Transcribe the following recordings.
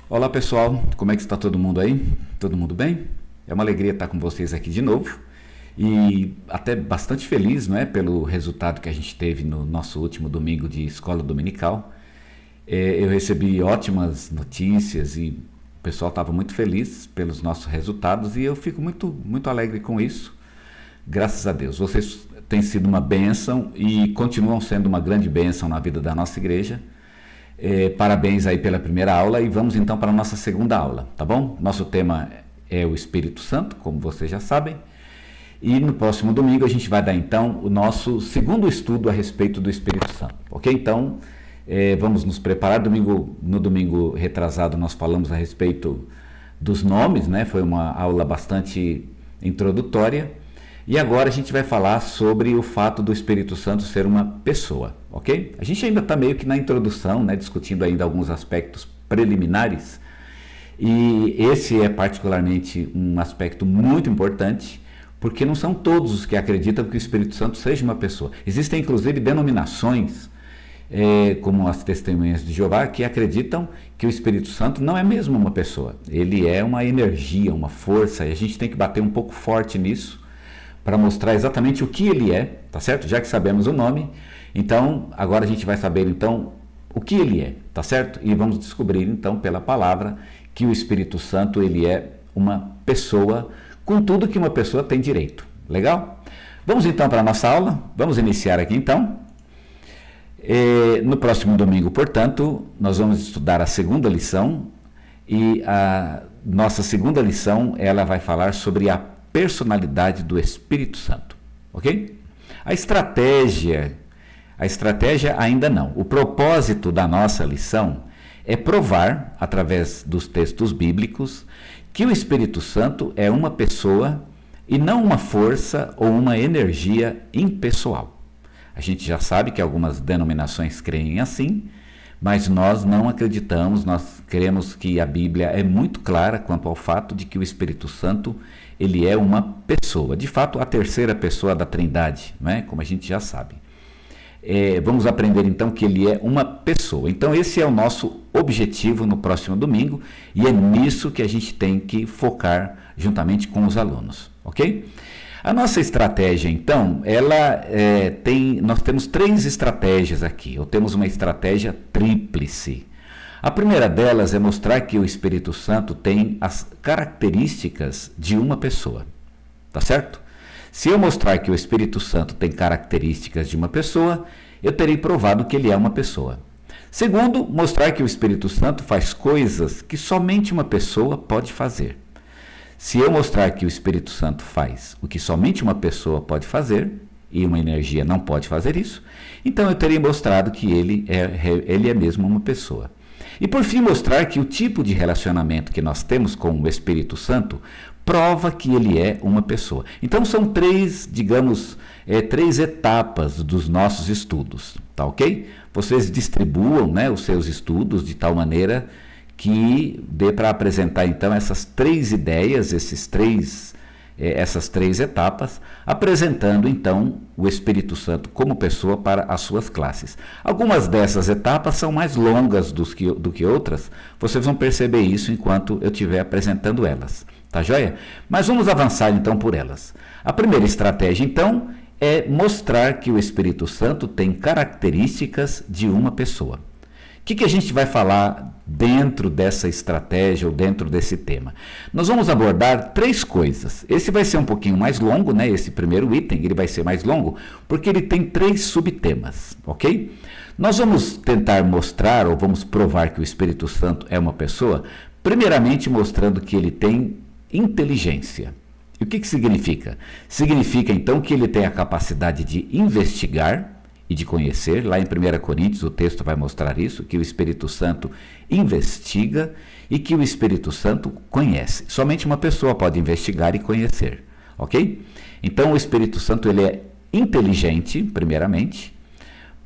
Olá pessoal, como é que está todo mundo aí? Todo mundo bem? É uma alegria estar com vocês aqui de novo e até bastante feliz, não é, pelo resultado que a gente teve no nosso último domingo de escola dominical. Eu recebi ótimas notícias e o pessoal estava muito feliz pelos nossos resultados e eu fico muito alegre com isso. Graças a Deus. Vocês têm sido uma bênção e continuam sendo uma grande bênção na vida da nossa igreja. Parabéns aí pela primeira aula e vamos então para a nossa segunda aula, tá bom? Nosso tema é o Espírito Santo, como vocês já sabem, e no próximo domingo a gente vai dar então o nosso segundo estudo a respeito do Espírito Santo, ok? Então vamos nos preparar. No domingo retrasado nós falamos a respeito dos nomes, né? Foi uma aula bastante introdutória. E agora a gente vai falar sobre o fato do Espírito Santo ser uma pessoa, ok? A gente ainda está meio que na introdução, né, discutindo ainda alguns aspectos preliminares, e esse é particularmente um aspecto muito importante, porque não são todos os que acreditam que o Espírito Santo seja uma pessoa. Existem inclusive denominações, como as Testemunhas de Jeová, que acreditam que o Espírito Santo não é mesmo uma pessoa, ele é uma energia, uma força, e a gente tem que bater um pouco forte nisso, para mostrar exatamente o que ele é, tá certo? Já que sabemos o nome, então agora a gente vai saber então o que ele é, tá certo? E vamos descobrir então pela palavra que o Espírito Santo ele é uma pessoa com tudo que uma pessoa tem direito. Legal? Vamos então para a nossa aula, vamos iniciar aqui então. No próximo domingo, portanto, nós vamos estudar a segunda lição e a nossa segunda lição ela vai falar sobre a personalidade do Espírito Santo, ok? A estratégia ainda não. O propósito da nossa lição é provar, através dos textos bíblicos, que o Espírito Santo é uma pessoa e não uma força ou uma energia impessoal. A gente já sabe que algumas denominações creem assim, mas nós não acreditamos, nós cremos que a Bíblia é muito clara quanto ao fato de que o Espírito Santo ele é uma pessoa, de fato a terceira pessoa da Trindade, não é? Como a gente já sabe. Vamos aprender então que ele é uma pessoa. Então esse é o nosso objetivo no próximo domingo e é nisso que a gente tem que focar juntamente com os alunos, ok? A nossa estratégia então, nós temos 3 estratégias aqui, ou temos uma estratégia tríplice. A primeira delas é mostrar que o Espírito Santo tem as características de uma pessoa, tá certo? Se eu mostrar que o Espírito Santo tem características de uma pessoa, eu terei provado que ele é uma pessoa. Segundo, mostrar que o Espírito Santo faz coisas que somente uma pessoa pode fazer. Se eu mostrar que o Espírito Santo faz o que somente uma pessoa pode fazer, e uma energia não pode fazer isso, então eu terei mostrado que ele é mesmo uma pessoa. E por fim mostrar que o tipo de relacionamento que nós temos com o Espírito Santo prova que ele é uma pessoa. Então são 3 etapas dos nossos estudos, tá ok? Vocês distribuam, né, os seus estudos de tal maneira que dê para apresentar então essas 3 ideias, essas 3 etapas, apresentando então o Espírito Santo como pessoa para as suas classes. Algumas dessas etapas são mais longas do que outras, vocês vão perceber isso enquanto eu estiver apresentando elas, tá joia? Mas vamos avançar então por elas. A primeira estratégia então é mostrar que o Espírito Santo tem características de uma pessoa. O que a gente vai falar dentro dessa estratégia ou dentro desse tema? Nós vamos abordar 3 coisas. Esse vai ser um pouquinho mais longo, né? Esse primeiro item ele vai ser mais longo porque ele tem 3 subtemas, ok? Nós vamos tentar mostrar ou vamos provar que o Espírito Santo é uma pessoa, primeiramente mostrando que ele tem inteligência. E o que significa? Significa então que ele tem a capacidade de investigar e de conhecer. Lá em 1 Coríntios o texto vai mostrar isso, que o Espírito Santo investiga e que o Espírito Santo conhece. Somente uma pessoa pode investigar e conhecer, ok? Então o Espírito Santo ele é inteligente, primeiramente,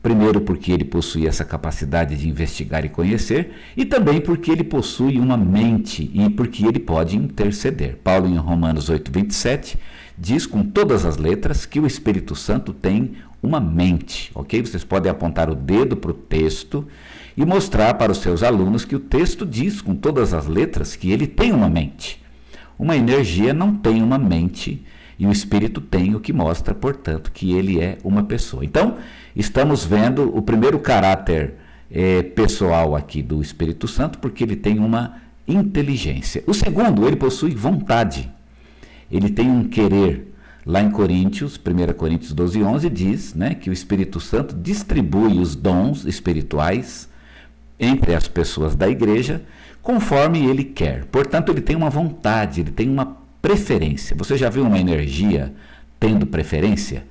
primeiro porque ele possui essa capacidade de investigar e conhecer, e também porque ele possui uma mente e porque ele pode interceder. Paulo em Romanos 8:27 diz com todas as letras que o Espírito Santo tem uma mente, ok? Vocês podem apontar o dedo para o texto e mostrar para os seus alunos que o texto diz com todas as letras que ele tem uma mente. Uma energia não tem uma mente e o espírito tem, o que mostra, portanto, que ele é uma pessoa. Então, estamos vendo o primeiro caráter pessoal aqui do Espírito Santo, porque ele tem uma inteligência. O segundo, ele possui vontade. Ele tem um querer. Lá em Coríntios, 1 Coríntios 12, 11, diz, né, que o Espírito Santo distribui os dons espirituais entre as pessoas da igreja, conforme ele quer. Portanto, ele tem uma vontade, ele tem uma preferência. Você já viu uma energia tendo preferência?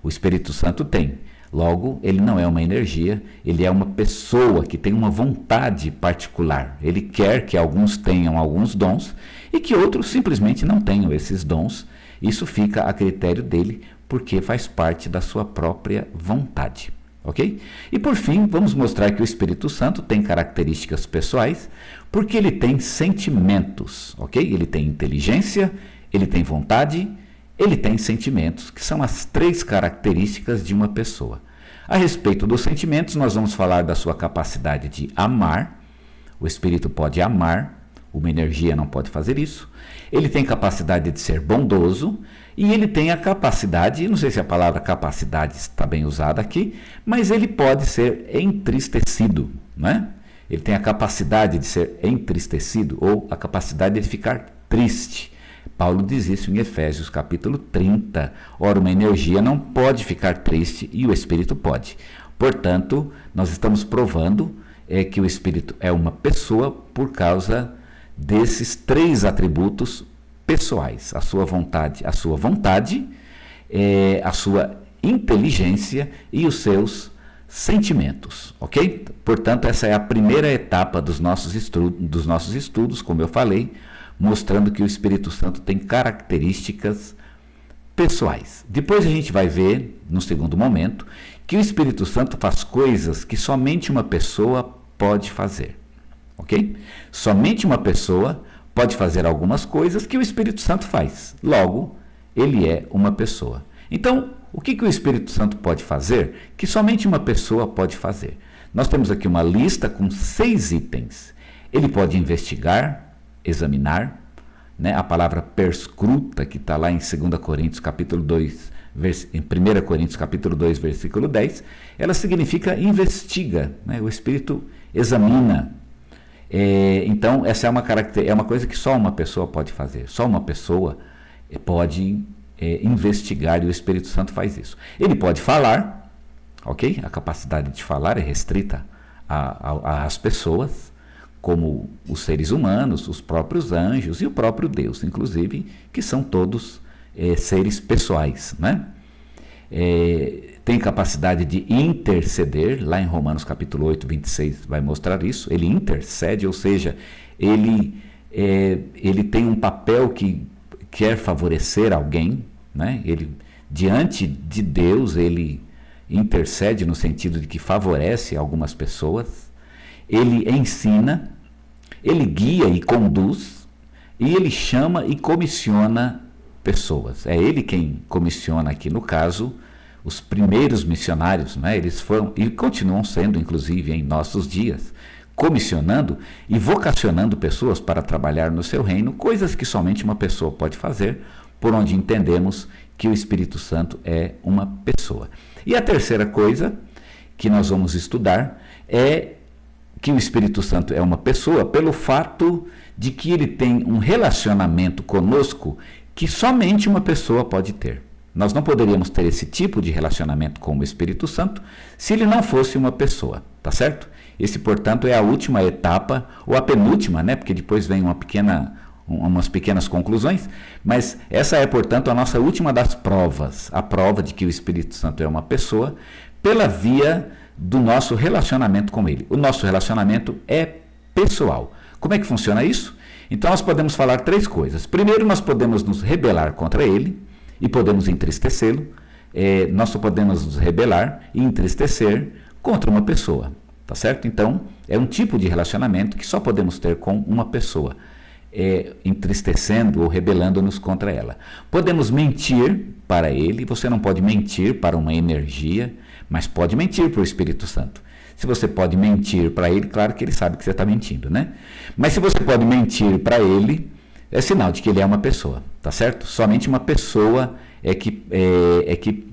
O Espírito Santo tem. Logo, ele não é uma energia, ele é uma pessoa que tem uma vontade particular. Ele quer que alguns tenham alguns dons e que outros simplesmente não tenham esses dons. Isso fica a critério dele, porque faz parte da sua própria vontade. Ok? E por fim, vamos mostrar que o Espírito Santo tem características pessoais, porque ele tem sentimentos, ok? Ele tem inteligência, ele tem vontade, ele tem sentimentos, que são as 3 características de uma pessoa. A respeito dos sentimentos, nós vamos falar da sua capacidade de amar. O Espírito pode amar, uma energia não pode fazer isso. Ele tem capacidade de ser bondoso e ele tem a capacidade, não sei se a palavra capacidade está bem usada aqui, mas ele pode ser entristecido, né? Ele tem a capacidade de ser entristecido ou a capacidade de ficar triste. Paulo diz isso em Efésios capítulo 30. Ora, uma energia não pode ficar triste e o Espírito pode. Portanto, nós estamos provando que o Espírito é uma pessoa por causa desses 3 atributos pessoais: a sua vontade, a sua inteligência e os seus sentimentos, ok? Portanto, essa é a primeira etapa dos nossos estudos, como eu falei, mostrando que o Espírito Santo tem características pessoais. Depois a gente vai ver, no segundo momento, que o Espírito Santo faz coisas que somente uma pessoa pode fazer. Ok? Somente uma pessoa pode fazer algumas coisas que o Espírito Santo faz. Logo, ele é uma pessoa. Então, o que o Espírito Santo pode fazer que somente uma pessoa pode fazer? Nós temos aqui uma lista com 6 itens. Ele pode investigar, examinar, né? A palavra perscruta, que está lá em 2 Coríntios capítulo 2, em 1 Coríntios capítulo 2, versículo 10, ela significa investiga, né? O Espírito examina. Então, essa é uma coisa que só uma pessoa pode fazer. Só uma pessoa pode investigar e o Espírito Santo faz isso. Ele pode falar, ok? A capacidade de falar é restrita às pessoas, como os seres humanos, os próprios anjos e o próprio Deus, inclusive, que são todos seres pessoais, né? Tem capacidade de interceder, lá em Romanos capítulo 8, 26 vai mostrar isso. Ele intercede, ou seja, ele tem um papel que quer favorecer alguém, né? Ele, diante de Deus, ele intercede no sentido de que favorece algumas pessoas. Ele ensina, ele guia e conduz, e ele chama e comissiona pessoas. É ele quem comissiona aqui, no caso, os primeiros missionários, né? Eles foram e continuam sendo, inclusive, em nossos dias, comissionando e vocacionando pessoas para trabalhar no seu reino, coisas que somente uma pessoa pode fazer, por onde entendemos que o Espírito Santo é uma pessoa. E a terceira coisa que nós vamos estudar é que o Espírito Santo é uma pessoa pelo fato de que ele tem um relacionamento conosco que somente uma pessoa pode ter. Nós não poderíamos ter esse tipo de relacionamento com o Espírito Santo se ele não fosse uma pessoa, tá certo? Esse, portanto, é a última etapa, ou a penúltima, né? Porque depois vem umas pequenas conclusões, mas essa é, portanto, a nossa última das provas, a prova de que o Espírito Santo é uma pessoa, pela via do nosso relacionamento com ele. O nosso relacionamento é pessoal. Como é que funciona isso? Então nós podemos falar 3 coisas. Primeiro, nós podemos nos rebelar contra ele e podemos entristecê-lo. Nós só podemos nos rebelar e entristecer contra uma pessoa, tá certo? Então, é um tipo de relacionamento que só podemos ter com uma pessoa, entristecendo ou rebelando-nos contra ela. Podemos mentir para ele. Você não pode mentir para uma energia, mas pode mentir para o Espírito Santo. Se você pode mentir para ele, claro que ele sabe que você está mentindo, né? Mas se você pode mentir para ele, é sinal de que ele é uma pessoa, tá certo? Somente uma pessoa é que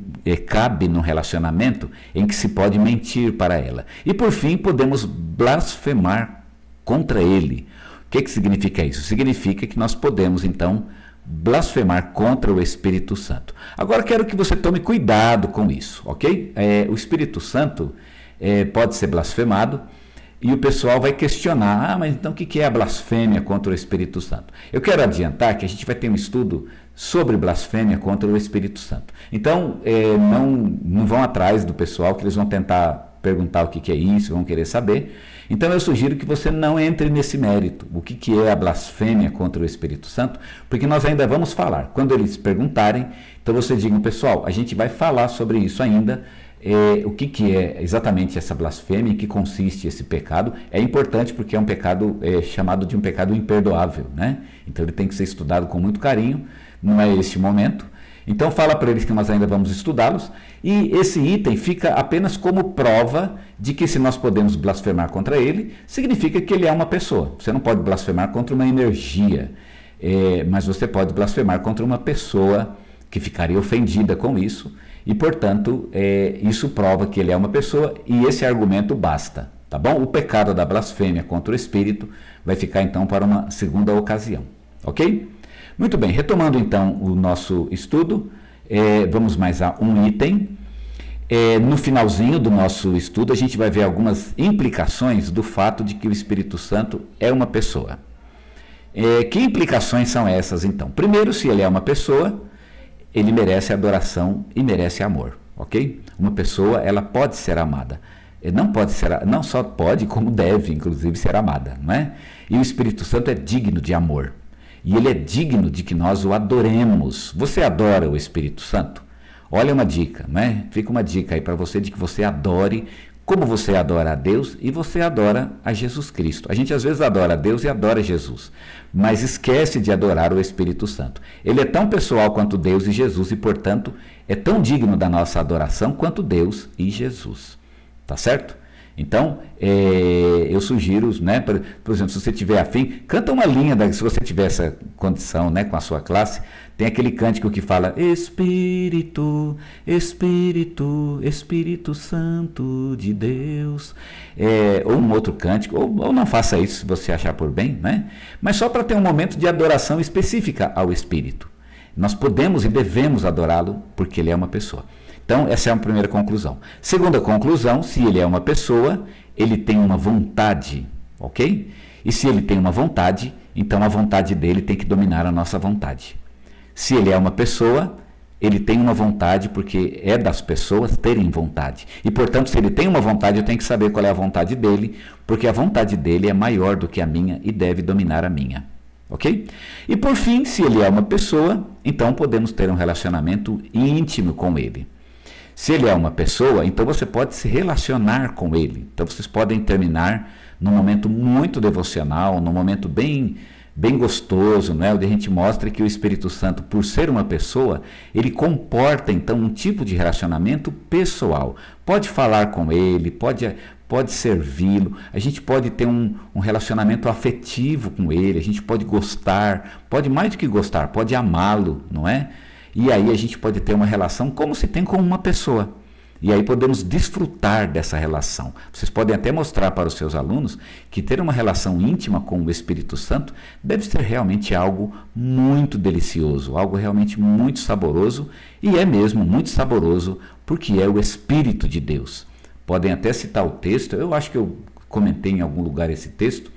cabe no relacionamento em que se pode mentir para ela. E por fim, podemos blasfemar contra ele. O que significa isso? Significa que nós podemos, então, blasfemar contra o Espírito Santo. Agora, quero que você tome cuidado com isso, ok? O Espírito Santo pode ser blasfemado e o pessoal vai questionar, mas então o que é a blasfêmia contra o Espírito Santo? Eu quero adiantar que a gente vai ter um estudo sobre blasfêmia contra o Espírito Santo. Então, não vão atrás do pessoal que eles vão tentar perguntar o que é isso, vão querer saber. Então eu sugiro que você não entre nesse mérito, o que é a blasfêmia contra o Espírito Santo, porque nós ainda vamos falar. Quando eles perguntarem, então você diga, pessoal, a gente vai falar sobre isso ainda, o que é exatamente essa blasfêmia, em que consiste esse pecado. É importante porque é um pecado chamado de um pecado imperdoável, né? Então ele tem que ser estudado com muito carinho, não é este momento. Então fala para eles que nós ainda vamos estudá-los, e esse item fica apenas como prova de que se nós podemos blasfemar contra ele, significa que ele é uma pessoa. Você não pode blasfemar contra uma energia, mas você pode blasfemar contra uma pessoa que ficaria ofendida com isso, e portanto isso prova que ele é uma pessoa, e esse argumento basta, tá bom? O pecado da blasfêmia contra o Espírito vai ficar então para uma segunda ocasião, ok? Muito bem, retomando então o nosso estudo, vamos mais a um item. No finalzinho do nosso estudo, a gente vai ver algumas implicações do fato de que o Espírito Santo é uma pessoa. Que implicações são essas então? Primeiro, se ele é uma pessoa, ele merece adoração e merece amor, ok? Uma pessoa, ela pode ser amada. Não só pode, como deve, inclusive, ser amada, não é? E o Espírito Santo é digno de amor. E ele é digno de que nós o adoremos. Você adora o Espírito Santo? Olha uma dica, né? Fica uma dica aí para você de que você adore, como você adora a Deus e você adora a Jesus Cristo. A gente às vezes adora a Deus e adora Jesus, mas esquece de adorar o Espírito Santo. Ele é tão pessoal quanto Deus e Jesus e, portanto, é tão digno da nossa adoração quanto Deus e Jesus. Tá certo? Então, eu sugiro, né, por exemplo, se você tiver afim, canta uma linha, se você tiver essa condição, né, com a sua classe, tem aquele cântico que fala Espírito, Espírito, Espírito Santo de Deus, ou um outro cântico, ou não faça isso se você achar por bem, né, mas só para ter um momento de adoração específica ao Espírito. Nós podemos e devemos adorá-lo porque ele é uma pessoa. Então, essa é a primeira conclusão. Segunda conclusão, se ele é uma pessoa, ele tem uma vontade, ok? E se ele tem uma vontade, então a vontade dele tem que dominar a nossa vontade. Se ele é uma pessoa, ele tem uma vontade porque é das pessoas terem vontade. E, portanto, se ele tem uma vontade, eu tenho que saber qual é a vontade dele, porque a vontade dele é maior do que a minha e deve dominar a minha. Ok? E, por fim, se ele é uma pessoa, então podemos ter um relacionamento íntimo com ele. Se ele é uma pessoa, então você pode se relacionar com ele. Então vocês podem terminar num momento muito devocional, num momento bem gostoso, né? Onde a gente mostra que o Espírito Santo, por ser uma pessoa, ele comporta então um tipo de relacionamento pessoal. Pode falar com ele, pode servi-lo, a gente pode ter um relacionamento afetivo com ele, a gente pode gostar, pode mais do que gostar, pode amá-lo, não é? E aí a gente pode ter uma relação como se tem com uma pessoa. E aí podemos desfrutar dessa relação. Vocês podem até mostrar para os seus alunos que ter uma relação íntima com o Espírito Santo deve ser realmente algo muito delicioso, algo realmente muito saboroso, e é mesmo muito saboroso porque é o Espírito de Deus. Podem até citar o texto, eu acho que eu comentei em algum lugar esse texto,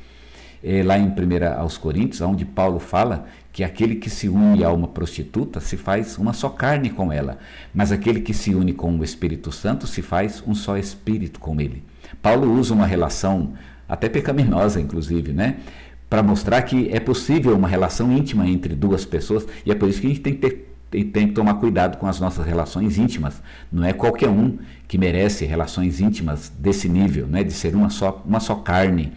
lá em 1 aos Coríntios, onde Paulo fala que aquele que se une a uma prostituta se faz uma só carne com ela, mas aquele que se une com o Espírito Santo se faz um só espírito com ele. Paulo usa uma relação até pecaminosa, inclusive, né, para mostrar que é possível uma relação íntima entre duas pessoas, e é por isso que a gente tem que tomar cuidado com as nossas relações íntimas. Não é qualquer um que merece relações íntimas desse nível, né, de ser uma só carne.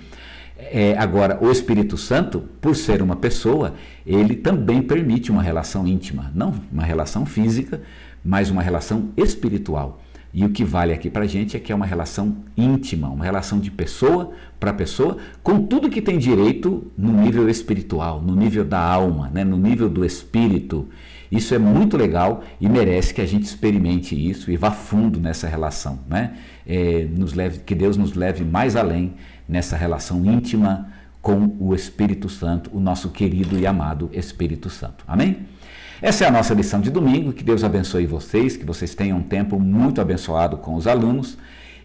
Agora, o Espírito Santo, por ser uma pessoa, ele também permite uma relação íntima, não uma relação física, mas uma relação espiritual. E o que vale aqui para a gente é que é uma relação íntima, uma relação de pessoa para pessoa, com tudo que tem direito no nível espiritual, no nível da alma, né? No nível do espírito. Isso é muito legal e merece que a gente experimente isso e vá fundo nessa relação, né? Que Deus nos leve mais além nessa relação íntima com o Espírito Santo, o nosso querido e amado Espírito Santo. Amém? Essa é a nossa lição de domingo. Que Deus abençoe vocês, que vocês tenham um tempo muito abençoado com os alunos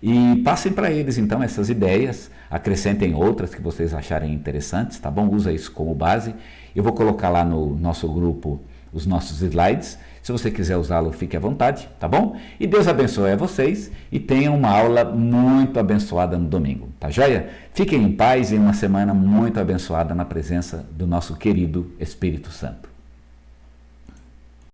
e passem para eles então essas ideias, acrescentem outras que vocês acharem interessantes, tá bom? Usa isso como base. Eu vou colocar lá no nosso grupo os nossos slides. Se você quiser usá-lo, fique à vontade, tá bom? E Deus abençoe a vocês e tenham uma aula muito abençoada no domingo, tá joia? Fiquem em paz e uma semana muito abençoada na presença do nosso querido Espírito Santo.